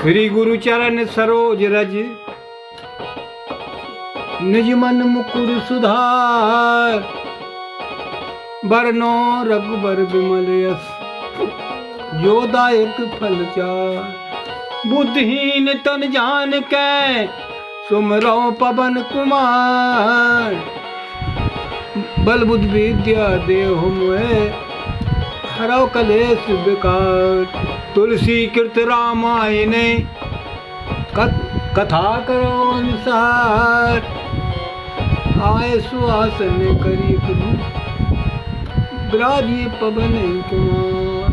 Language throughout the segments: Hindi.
श्री गुरु चरण सरोज रज, निज मन मुकुर सुधार। बरनो रघुबर विमल यस, जो दायक फल चार। बुद्धिहीन तन जान के, सुमरो पवन कुमार। बल बुद्ध विद्या देहु मोहे, हरौ कलेश विकार। तुलसी कृत रामायण, कथा करो अनुसार। आए सुहासन करी प्रभु, विराजिए पवन कुमार।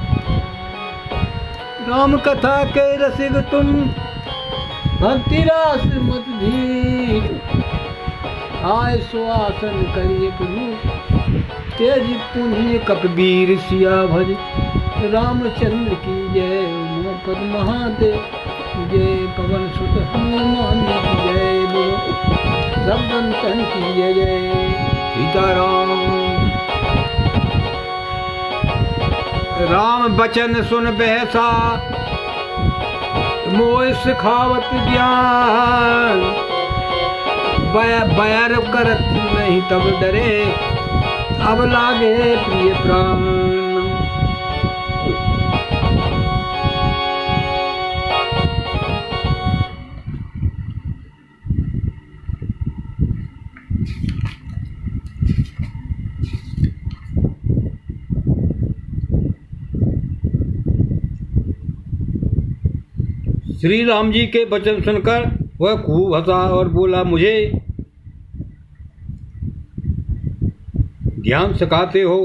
राम कथा के रसिक तुम, भक्ति रास मत धीर। आए सुहासन करिए प्रभु, तेज पुण्य कपबीर। सिया भज रामचंद्र की जय, उमापद महादेव जय। पवन सुत हनुमान की जय, बोलो सब संतन की जय जय। सीताराम। राम बचन सुन behसा, मोह सिखावत ज्ञान। बैर करत नहीं तब डरे, अब लागे प्रिय प्राण। श्री राम जी के वचन सुनकर वह खूब हंसा और बोला, मुझे ज्ञान सिखाते हो,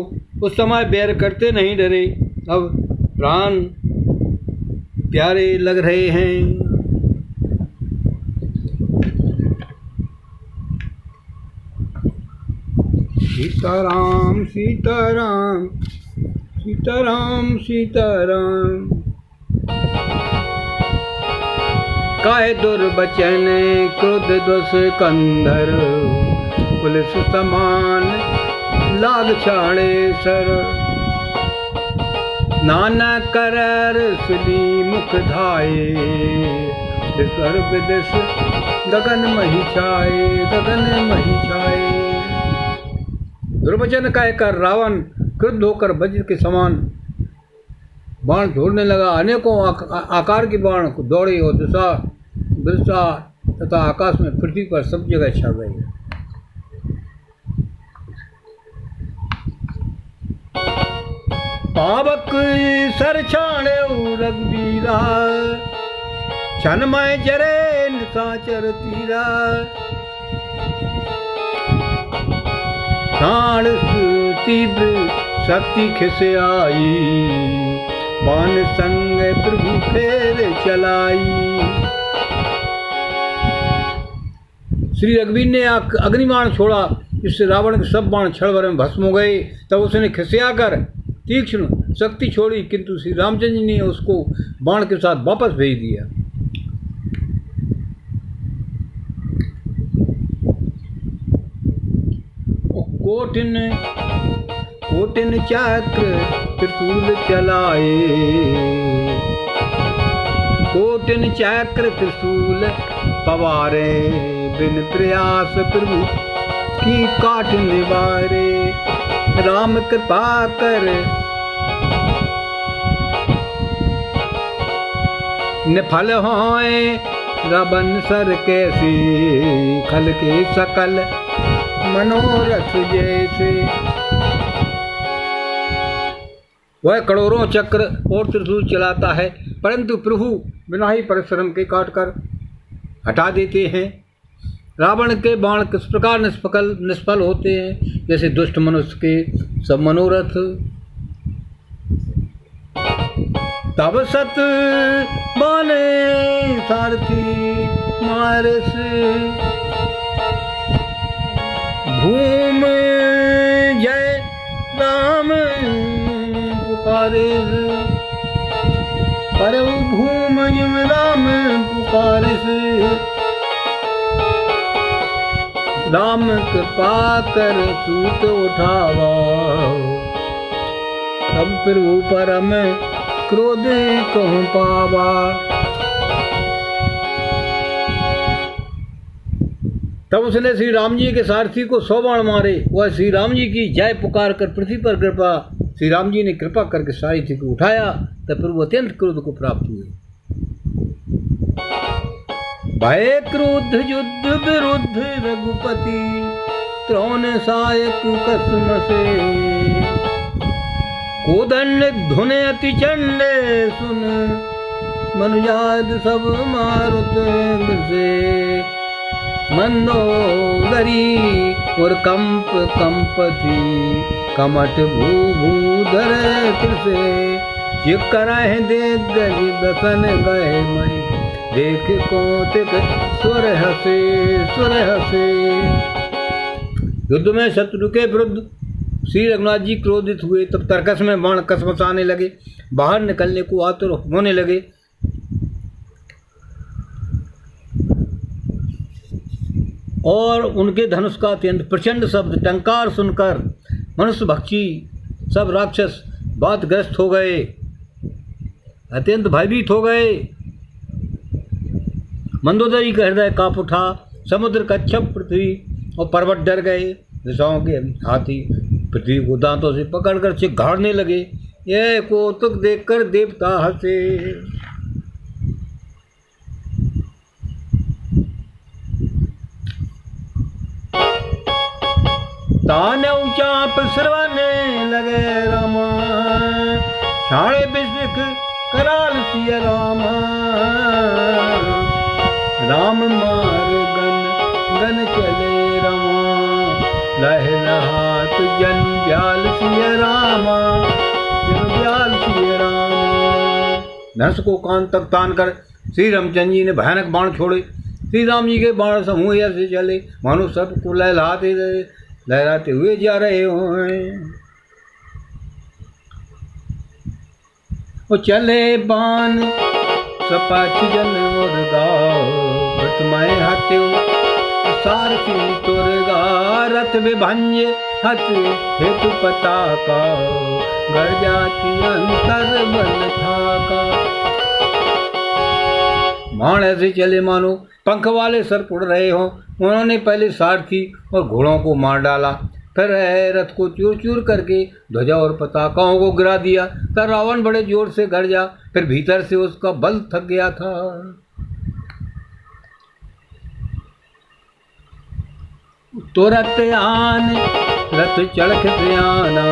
उस समय बैर करते नहीं डरे, अब प्राण प्यारे लग रहे हैं। सीताराम सीताराम सीताराम सीताराम। काहे दुर्बचन क्रोध दोष कंधर, पुलिस समान लाग छाड़े सर। नाना करर सुनी मुख धाये, विस्वर विदिश गगन मही छाए, गगन मही छाए। दुर्वचन कहकर रावण क्रुद्ध होकर वज्र के समान बाण छोड़ने लगा। अनेकों आकार की बाण दौड़े और दिशा बिरसा तथा आकाश में पृथ्वी पर सब जगह छा गई। पावक सर छाणे रघुबीरा, छनमय जरे निशाचर तीरा। प्राण तीव्र शक्ति खिस आई, बाण संग प्रभु फेर चलाई। श्री रघुवीर ने अग्निबाण छोड़ा, जिससे रावण के सब बाण क्षण भर में भस्म हो गए। तब उसने खिसिया कर तीक्ष्ण शक्ति छोड़ी, किंतु श्री रामचंद्र जी ने उसको बाण के साथ वापस भेज दिया। कोटिन चक्र त्रिशूल चलाए, कोटिन चक्र त्रिशूल पवारे। बिन प्रयास प्रभु की काट निवारे। राम कृपा कर निफल होए, रावण सर कैसी। खल के सकल मनोरथ जैसे। वह करोड़ों चक्र और त्रिशूल चलाता है, परंतु प्रभु बिना ही परिश्रम के काट कर हटा देते हैं। रावण के बाण किस प्रकार निष्फल होते हैं, जैसे दुष्ट मनुष्य के सब मनोरथ। तब सत बाने सारथी मारस, भूम जय राम पुकारे। पर भूम जय राम पुकारे। राम कृपा कर सूत उठावा, तब प्रभु परम क्रोध कहूँ पावा। तब उसने श्री राम जी के सारथी को 100 बाण मारे। वह श्री राम जी की जय पुकार कर पृथ्वी पर कृपा, श्री राम जी ने कृपा करके सारथी को उठाया। तब प्रभु अत्यंत क्रोध को प्राप्त हुए। भय क्रोध युद्ध विरुद्ध रघुपति, त्रोण सायक कसम से, कोदंड धुन अति चंडे सुन, मनुजाद सब मारुत से, मंदोदरी और कंप कंपति, कमट भू भूधर से, ये करह देख गली दसन गए मई, देख कौतिक सुर हसे सुर हसे। युद्ध में शत्रु के विरुद्ध श्री रघुनाथ जी क्रोधित हुए। तब तरकस में बाण कसमसाने लगे, बाहर निकलने को आतुर होने लगे। और उनके धनुष का अत्यंत प्रचंड शब्द टंकार सुनकर मनुष्य भक्षी सब राक्षस बातग्रस्त हो गए, अत्यंत भयभीत हो गए। मंदोदरी का हृदय कांप उठा, समुद्र कच्छप पृथ्वी और पर्वत डर गए। दिशाओं के हाथी पृथ्वी को दांतों से पकड़कर चिघाड़ने लगे। यह कौतुक देखकर देवता हंसे। तानव चाप सरवाने लगे रामा, साढ़े बिस्क कराल सिया रामा, राम मार गन गन चले रामा, लहरात जन ब्याल सिया रामा, ब्याल सिया रामा। धनुष को कान तक तान कर श्री रामचंद्र जी ने भयानक बाण छोड़े। श्री राम जी के बाण समूह ऐसे चले मानो सबको लहराते हुए जा रहे हों। वो चले बाण सपाच जन मुर्गाओ, भटमाए हाथ्यो सारथी तुरगा, रथ विभंज हथ हेतु पताका, घर जाति अंतर बल थाका। बाण ऐसे चले मानो पंख वाले सर्प उड़ रहे हों। उन्होंने पहले सारथी और घोड़ों को मार डाला, फिर रथ को चूर चूर करके ध्वजा और पताकाओं को गिरा दिया। तब रावण बड़े जोर से गरजा, फिर भीतर से उसका बल थक गया था। तुरंत आन रथ चढ़क से आना,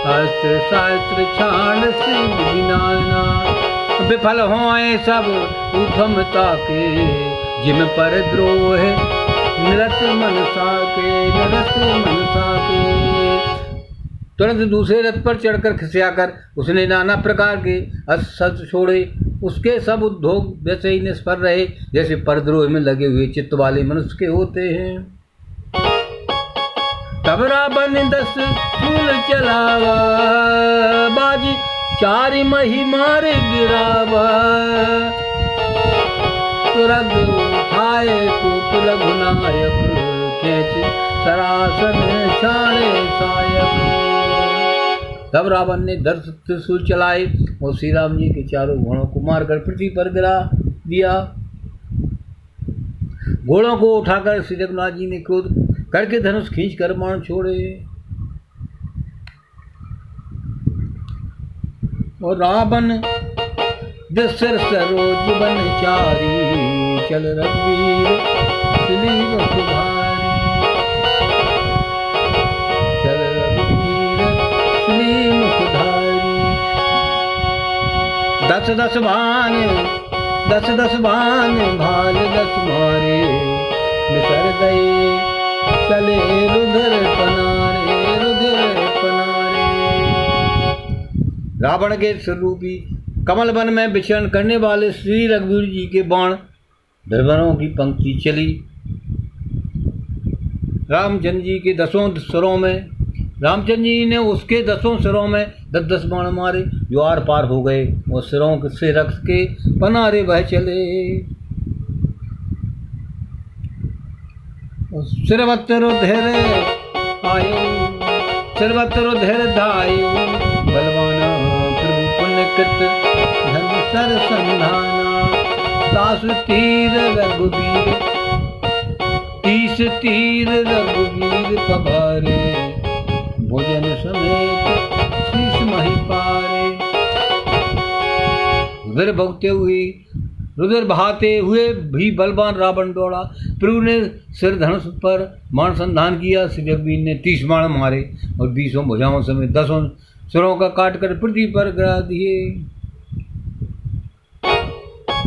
अस्त्र शास्त्र छाण से विनाना, विफल होए सब उधमता के, जिम पर द्रोह निरत मनसा के, निरत मनसा के। तुरंत दूसरे रथ पर चढ़कर खिसियाकर उसने नाना प्रकार के अस्त्र छोड़े। उसके सब उद्योग वैसे ही निष्फल रहे जैसे परद्रोह में लगे हुए चित्त वाले मनुष्य के होते हैं। तब रावण 10 शूल चलावा, बाजी 4 मही मार गिरावा, तुरंत उठाए कूप रघुनायक, खेच सरासन छाड़े सायक। तब रावण ने 10 त्रिशूल चलाए और श्री राम जी के चारों घोड़ों को मारकर पृथ्वी पर गिरा दिया। घोड़ों को उठाकर श्री रघुनाथ जी ने क्रोध करके धनुष खींच कर बाण छोड़े और रावण दशर सरोज बन चारी, चल रघुवीर सलीम कुभारी, चल रघुवीर सलीम कुभारी। 10 बाण 10 बाण भाल 10 मारे, बिसर गए चले रुधिर पनारे, रुधिर पनारे। रावण के स्वरूपी कमल वन में विचरण करने वाले श्री रघुवीर जी के बाण धनुर्धरों की पंक्ति चली। रामचंद्र जी के 10 सिरों में, रामचंद्र जी ने उसके 10 सिरों में 10 बाण मारे जो आर पार हो गए और सिरों से रक्त के पनारे बह चले। सिरवत्तर धैर्य आयो, सिरवत्तर धैर्य धायो, बलवाना प्रभु पुण्य कृत धर्म सर संधाना। तासु तीर रघुवीर तीस तीर रघुवीर पवारे, भोजन समेत शीश मही पारे। रुधिर बहते हुए, रुधिर बहाते हुए भी बलवान रावण दौड़ा। प्रभु ने सिर धनुष पर बाण संधान किया। श्री रघुवीर ने 30 बाण मारे और 20 भुजाओं समेत 10 सिरों का काट कर पृथ्वी पर गिरा दिए।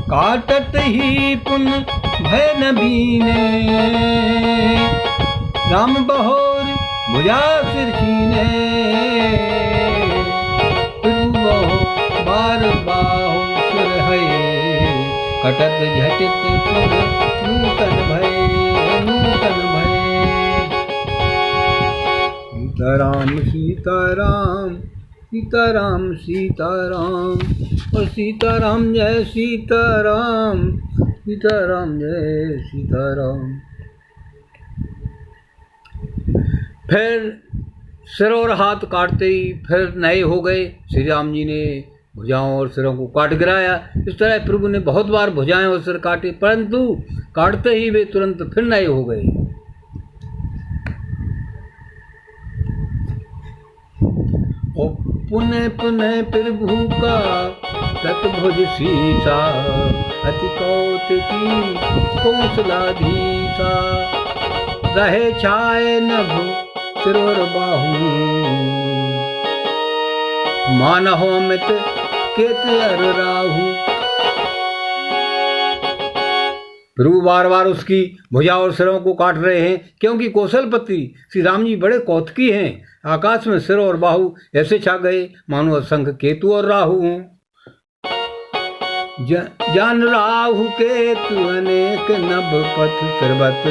काटत ही पुन भय न बीने, राम बहोर भुजा सिर छीने। बार बाहु सिर है, कटत झटित पुन नूतन भय, नूतन भय। सीताराम सीताराम सीताराम सीताराम, और सीताराम जय सीताराम, सीताराम जय सीताराम। फिर सिर और हाथ काटते ही फिर नए हो गए। श्री राम जी ने भुजाओं और सिरों को काट गिराया। इस तरह प्रभु ने बहुत बार भुजाएं और सिर काटे, परंतु काटते ही वे तुरंत फिर नए हो गए। और पुनः पुनः प्रभु का तत्भुज शीसा, अति कौतुकी कौशलाधीसा। रहे छाए नभ सिर और बाहु, मानहो अमित केत अर राहु। प्रभु बार बार उसकी भुजा और सिरों को काट रहे हैं, क्योंकि कौशलपति श्री राम जी बड़े कौतुकी हैं। आकाश में सिर और बाहु ऐसे छा गए मानो असंख्य केतु और राहु हों। जान राहु केतु अनेक नभ पथ सर्वत,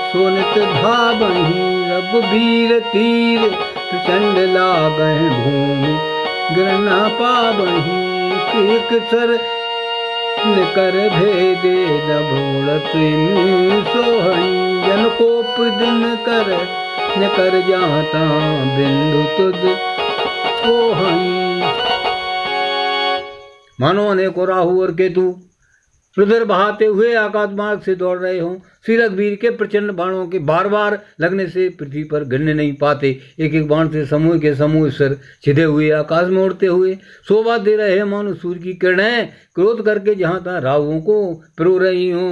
सोनित धावहि रघुवीर तीर। प्रचंड लागहि भूमि गिरना पावहि, एक सर निकर भेदे नभोड़त सोहई। जन कोप दिन कर निकर जाता, बिंदु तुद सोहई। मानो अनेकों राहु और केतु रुधिर बहाते हुए आकाश मार्ग से दौड़ रहे हों। श्री रघुवीर के प्रचंड बाणों के बार बार लगने से पृथ्वी पर गिरने नहीं पाते। एक एक बाण से समूह के समूह सिर छिदे हुए आकाश में उड़ते हुए शोभा दे रहे हैं, मानो सूर्य की किरणें क्रोध करके जहां तहां राहुओं को पिरो रही हों।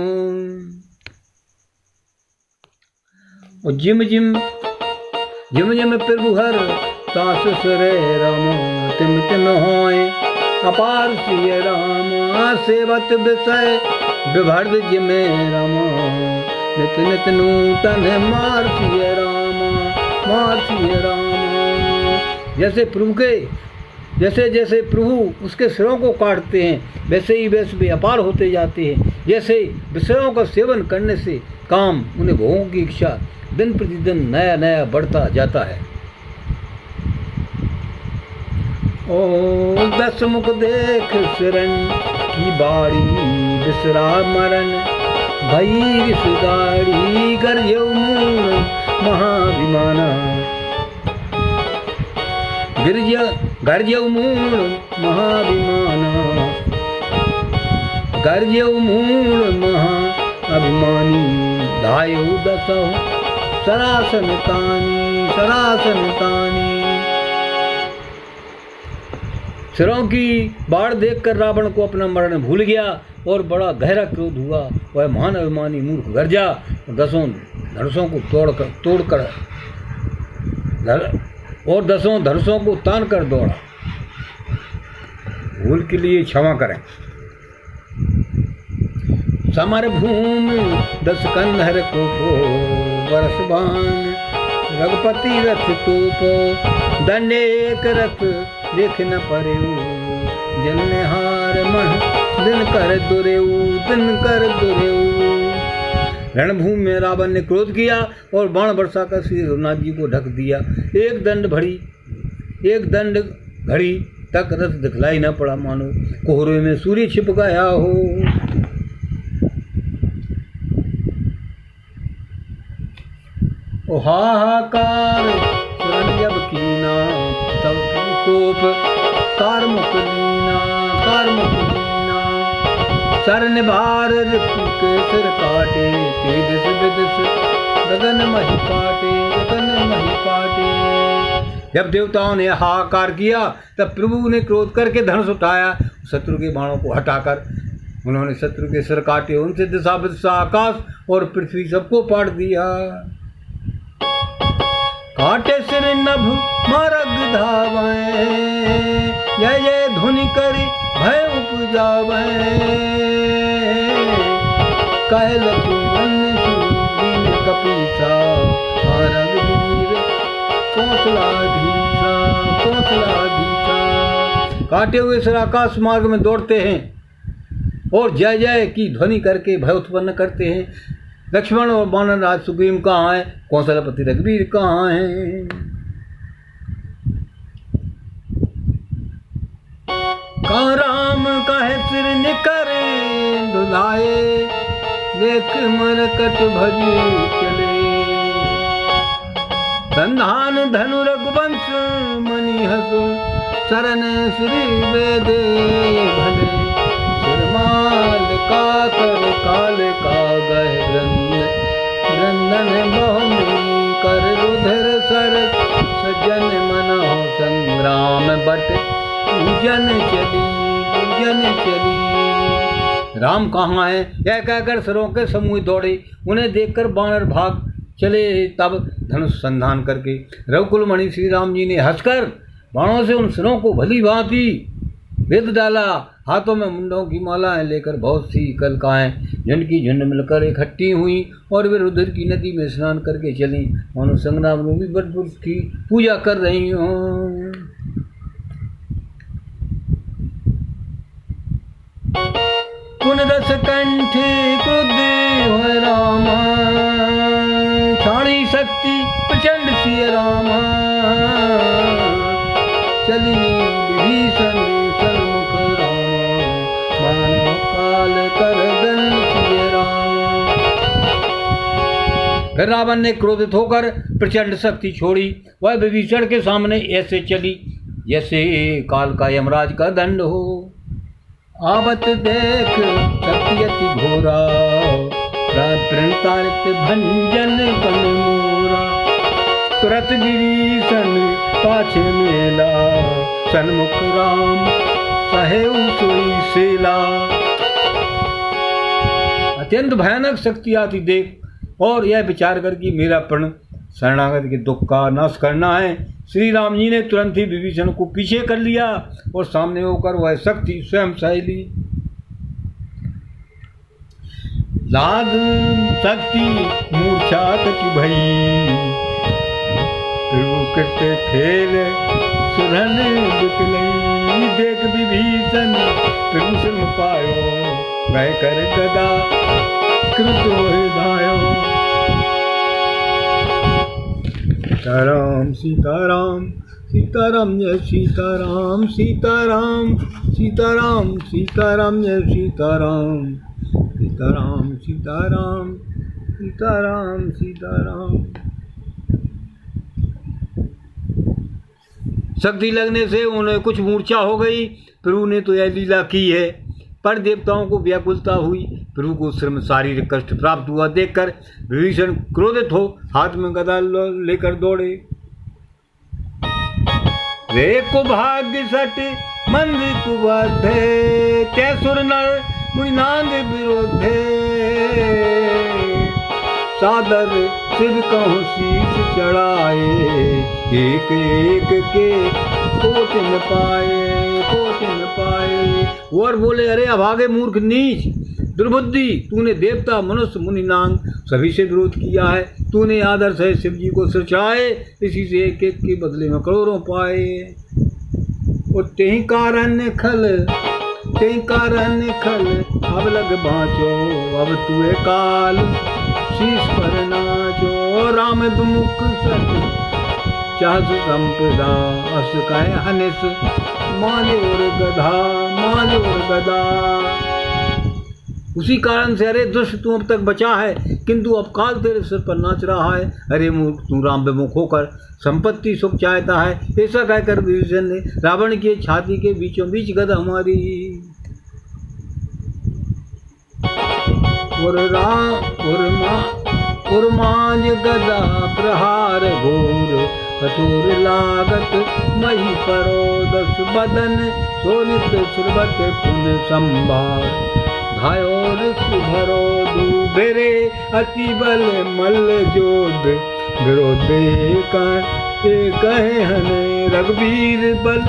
और जिम जिम जिम जिम प्रभु हर तास सरे राम, तिम तिम होए अपार सिय राम। सेवत विषय विभर्द जिमे राम, नित नित नूतन मार सिय राम, मार सिय राम। जैसे प्रभु के जैसे जैसे प्रभु उसके सिरों को काटते हैं, वैसे ही वैसे भी अपार होते जाते हैं। जैसे विषयों का सेवन करने से काम, उन्हें भोगों की इच्छा दिन प्रतिदिन नया नया बढ़ता जाता है। ओ दस मुख देख सिरन की बाड़ी, बिसरा मरण भई सुदारी। गर्जऊ मूल महाभिमाना, गर्जऊ मूल महाभिमाना। गर्जऊ मूल महाअभिमानी, धायु दसहु सरासन तानी, सरासन तानी। सिरों की बाढ़ देखकर रावण को अपना मरण भूल गया और बड़ा गहरा क्रोध हुआ। वह महान अभिमानी मूर्ख गर्जा और 10 धनुषों को तोड़कर और 10 धनुषों को तान कर दौड़ा। भूल के लिए क्षमा करें। समर भूमि 10 कंधर को बरसबान, रघुपति रथ तोपो दंडे एक रथ। देख न परेऊ जनहार मह, दिन कर दुरेऊ, दिन कर दुरेऊ। रणभूमि में रावण ने क्रोध किया और बाण बरसा कर श्री रघुनाथ जी को ढक दिया। एक दंड घड़ी तक रथ दिखलाई न पड़ा, मानो कोहरे में सूर्य छिप गया हो। ओ हाहाकार सुरन जब कीना, तब कोप कारमुक लीना, कारमुक लीना। सर निभार ऋतु के सिर काटे, तेजस विदस गगन मही पाटे, गगन मही पाटे। जब देवताओं ने हाहाकार किया तब प्रभु ने क्रोध करके धनुष उठाया, शत्रु के बाणों को हटाकर उन्होंने शत्रु के सिर काटे, उनसे दिशा विदिशा आकाश और पृथ्वी सबको पाट दिया। काटे सिर नभ मारग धावे, जय जय धुनि करि भय उपजावे। कह लक्ष्मण सुदीन कपीसा, मारग वीर कौशलाधीशा, कौशलाधीशा। काटे हुए सिर आकाश मार्ग में दौड़ते हैं और जय जय की ध्वनि करके भय उत्पन्न करते हैं। लक्ष्मण और वानर राज सुग्रीव कहाँ है, कौशलपति रघुवीर कहाँ है। कहाँ राम कहे सिर निकर दुलाए, देख मरकट भज चले। संधान धनु रघुवंश मणि हसु, शरण श्री वेदे भले। सिरमाल का कर काल का गह रंदन बहुमी कर रुधिर सर। सज्जन मन हो संग्राम बट, पूजन चली पूजन चली। राम कहाँ है, यह कहकर सरों के समूह दौड़े, उन्हें देखकर बानर भाग चले। तब धनुष संधान करके रघुकुल मणि श्री राम जी ने हंसकर बाणों से उन सिरों को भली भांति भेद डाला। हाथों में मुंडों की मालाएं लेकर बहुत सी कलकाएं झुंड की झुंड मिलकर इकट्ठी हुई और वे रुधिर की नदी में स्नान करके चली, मानो संग्राम रूपी बट पुरुष की पूजा कर रही हों। पुन रस कंठ क्रुद्ध हो रामा, छाणी शक्ति प्रचंड सिय रामा। चली विभीषण सन्मुख रामा, मानो काल कर दंड सिय रामा। फिर रावण ने क्रोधित होकर प्रचंड शक्ति छोड़ी, वह विभीषण के सामने ऐसे चली जैसे काल का यमराज का दंड हो। आवत देख शक्ति अति घोरा, प्रणतारित भंजन बन मोरा। तुरत विभीषण पाछे मेला, सन्मुख राम सहेउ सोई सेला। अत्यंत भयानक शक्ति आती देख और यह विचार कर कि मेरा प्रण शरणागत के दुख का नाश करना है, श्री राम जी ने तुरंत ही विभीषण को पीछे कर लिया और सामने होकर वह शक्ति स्वयं सह ली। लाग शक्ति मूर्छा कछु भई, कृत खेल सुरन बिकलई। देख विभीषण प्रभु सिर पायो, वह कर गदा कृत होय धायो। सीताराम सीताराम सीताराम जय सीताराम, सीताराम सीताराम सीताराम जय सीताराम, सीताराम सीताराम सीताराम सीताराम। शक्ति लगने से उन्हें कुछ मूर्छा हो गई। प्रभु ने तो यह लीला की है, पर देवताओं को व्याकुलता हुई। प्रभु को सिर में शारीरिक कष्ट प्राप्त हुआ देखकर विभीषण क्रोधित हो हाथ में गदा लेकर दौड़े। रे कुभाग्य सट मंद कुबद्धे, तैसुर नर मुनिनांग विरोधे। सादर सिर कहूँ शीश चढ़ाए, एक एक के कोट न पाए, कोट न पाए। और बोले, अरे अभागे मूर्ख नीच दुर्बुद्धि, तूने देवता मनुष्य मुनि नांग सभी से विरोध किया है। तूने आदर से शिव जी को सिर चढ़ाए, इसी से एक एक के बदले में करोड़ों पाए। और तेहि कारण खल अब लग बाँचो, अब तुए काल शीश पर नाचो। राम विमुख सत चाहत संपदा, अस कहे हनिस माल्योर गधा, माल्योर गधा। उसी कारण से अरे दुष्ट तू अब तक बचा है, किंतु अब काल तेरे सिर पर नाच रहा है। अरे मूर्ख, तू राम विमुख होकर संपत्ति सुख चाहता है। ऐसा कहकर विभीषण ने रावण की छाती के बीचों बीच गदा मारी। उर्मांज गदा प्रहार घोर कठोर लागत मही परो दस बदन सोनित सुरबत पुन संभार घायोर सुभरो दूबेरे अति बल मल्ल जोध विरोधे कहे हने रघुवीर बल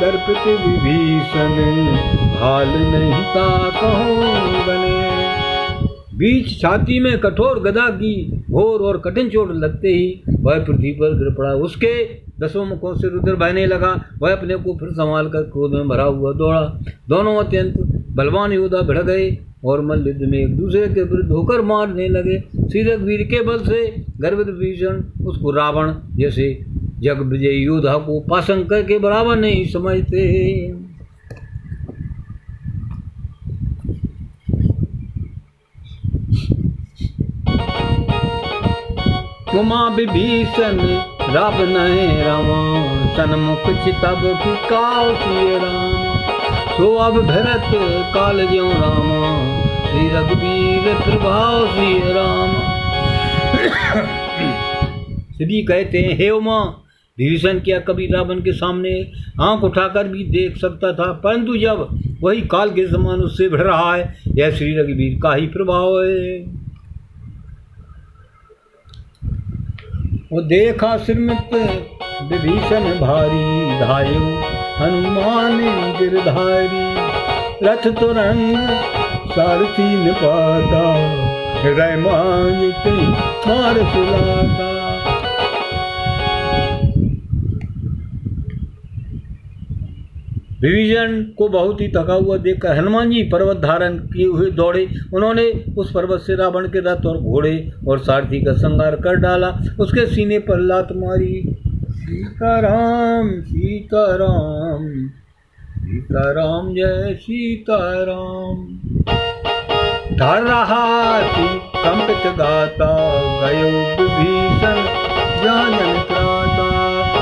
दर्पित विभीषण हाल नहीं ता कहूँ बने। बीच छाती में कठोर गदा की घोर और कठिन चोट लगते ही वह पृथ्वी पर गिर पड़ा। उसके दसों मुखों से रुद्र बहने लगा। वह अपने को फिर संभाल कर क्रोध में भरा हुआ दौड़ा। दोनों अत्यंत बलवान योद्धा भिड़ गए और मल्ल युद्ध में एक दूसरे के विरुद्ध होकर मारने लगे। श्री रघुवीर के बल से गर्वित विभीषण उसको रावण जैसे जग विजयी योद्धा को पाशंकर के बराबर नहीं समझते। तुमा विभीषण रावण है रावण सन्मुख चितब की काव सिय राम सो अब भरत काल ज्यों रामा श्री रघुवीर प्रभाव सिय राम। श्री कहते हैं हे उमा विभीषण क्या कभी रावण के सामने आंख उठाकर भी देख सकता था, परंतु जब वही काल के समान उससे भिड़ रहा है यह श्री रघुवीर का ही प्रभाव है। वो देखा श्रीमत विभीषण भारी धायु हनुमान गिरधारी रथ तुरंग सारथी न पाता हृदय मानित मार सुलाता। विभीषण को बहुत ही थका हुआ देखकर हनुमान जी पर्वत धारण किए हुए दौड़े। उन्होंने उस पर्वत से रावण के रथ और घोड़े और सारथी का संहार कर डाला। उसके सीने पर लात मारी। सीताराम सीताराम सीताराम जय सीताराम। धर रहा थी कंपित गाता गयो विभीषण जानन त्राता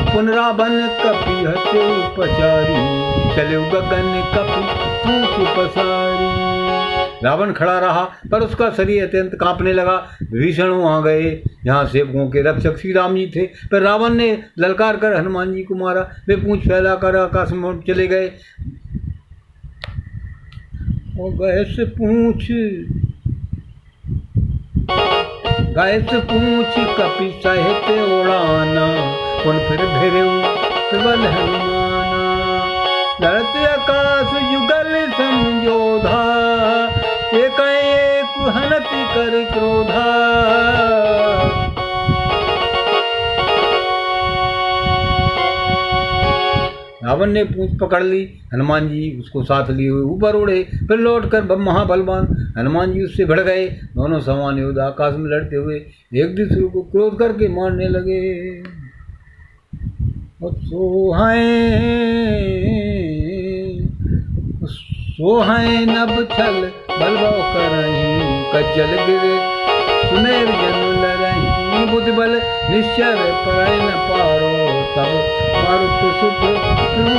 पुनरावन कपि हते उपचारी चलो गगन कपि पूछ पसारी। रावण खड़ा रहा पर उसका शरीर अत्यंत कांपने लगा। विभीषण वहां गए जहां सेवकों के रक्षक श्री राम जी थे, पर रावण ने ललकार कर हनुमान जी को मारा। वे पूंछ फैलाकर आकाश में चले गए। और गैस पूछ कपि सहित उड़ाना पुन फिर भिरऊ प्रबल हनुमाना। लड़त आकाश युगल समझोधा एक हनति कर क्रोधा। रावण ने पूंछ पकड़ ली। हनुमान जी उसको साथ लिए हुए ऊपर उड़े। फिर लौटकर महाबलवान हनुमान जी उससे भिड़ गए। दोनों समान योद्धा आकाश में लड़ते हुए एक दूसरे को क्रोध करके मारने लगे। सोहाय नभ छल बलवाओ करही कज्जल गिरे सुमेर जन लरही बुद्धि बल निश्चर परय न पारो तब मारुत शुद्ध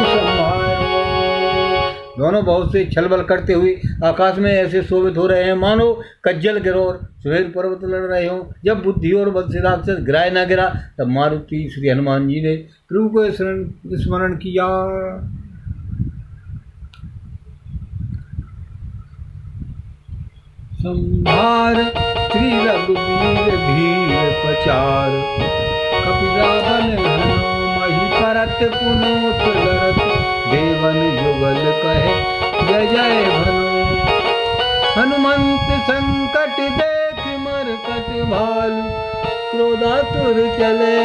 संभारो। दोनों बहुत से छल बल करते हुए आकाश में ऐसे शोभित हो रहे हैं मानो कज्जल गिरोर सुमेर पर्वत लड़ रहे हों। जब बुद्धि और बल से राक्षस गिराए न गिरा तब मारुति श्री हनुमान जी ने प्रभु को स्मरण किया। संभार श्री रघुवीर धीर पचार कपिरावन मही परत पुनोत लरत देवन युगल कहे जय जय भनो। हनुमंत संकट देख मरकट भालू क्रोधातुर चले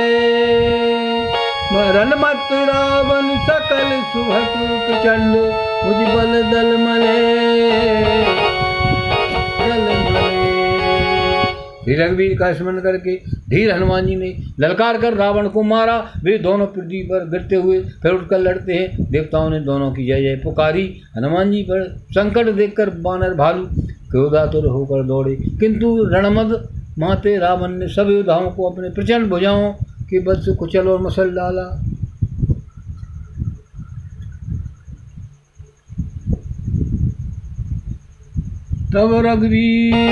मरण मत रावण सकल सुभट प्रचंड उज्ज्वल दल मले। श्री रघुवीर का स्मरण करके धीर हनुमान जी ने ललकार कर रावण को मारा। वे दोनों पृथ्वी पर गिरते हुए फिर उठकर लड़ते हैं। देवताओं ने दोनों की जय जय पुकारी। हनुमान जी पर संकट देखकर बानर भालू क्रोधातुर होकर दौड़े, किंतु रणमद माते रावण ने सब योद्धाओं को अपने प्रचंड भुजाओं के बल से कुचल और मसल डाला। तब रघुवीर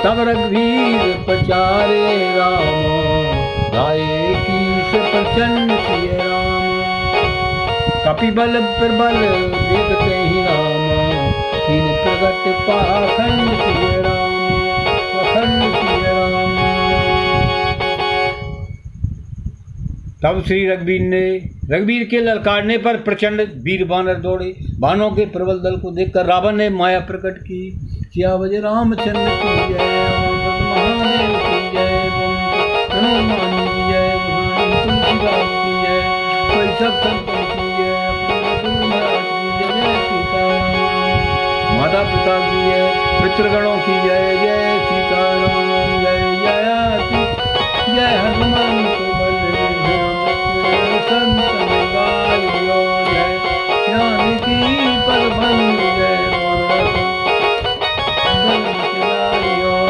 तब रघुवीर पचारे राम, लाए कीस प्रचंड सिय राम। कपिबल प्रबल देखते ही राम, कीन प्रगट पाखंड सिय राम, पाखंड सिय राम। तब श्री रघुवीर के ललकारने पर प्रचंड वीर बानर दौड़े। बानों के प्रबल दल को देखकर रावण ने माया प्रकट की। सियावर रामचंद्र की जय, महादेव की जय, हनुमान की जय, तुलसीदास की जय, कोई सब संतों की जय, गुरु महाराज की जय, जय सीताराम। माता पिता की जय, पितृगणों की जय, जय सीताराम। जय जय जय हनुमान को बल संत गायो जय, जानकी पद भंग जय,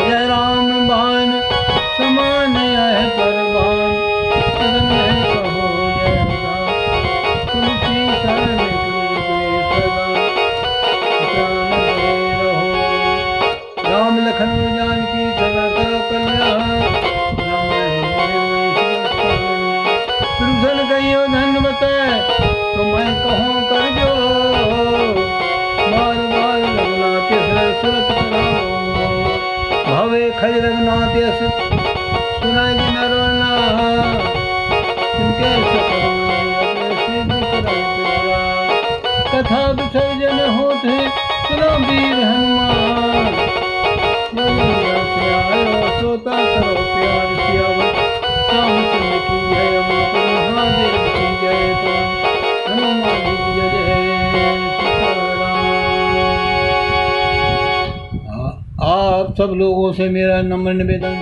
जय राम बाण समान है परवान, सदन में कहो जय राम, तुलसी शरण गुरुदेव सदा ज्ञान में रहो। राम लखन जानकी सदा करो कल्याण, कहियो धनवत तो मैं कहूँ कर जो, बार बार रघुनाथ सुरत कराओ, भवे खज रघुनाथ सुनाई दिन रोना, तिनके सिद्ध कथा विसर्जन होते सुनो वीर हनुमान, आयो सोता करो प्यार सियावर रामचंद्र की जय, महादेव की जय, हनुमान की जय, जय सीताराम। आप सब लोगों से मेरा नम्र निवेदन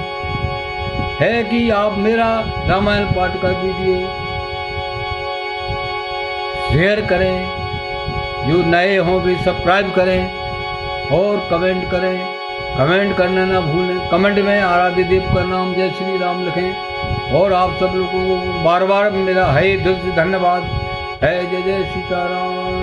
है कि आप मेरा रामायण पाठ का वीडियो शेयर करें, जो नए हों भी सब्सक्राइब करें और कमेंट करें। कमेंट करना ना भूलें, कमेंट में आराध्य देव का नाम जय श्री राम लिखें। और आप सब लोगों को बार बार मेरा है दिल से धन्यवाद है। जय जय सीताराम।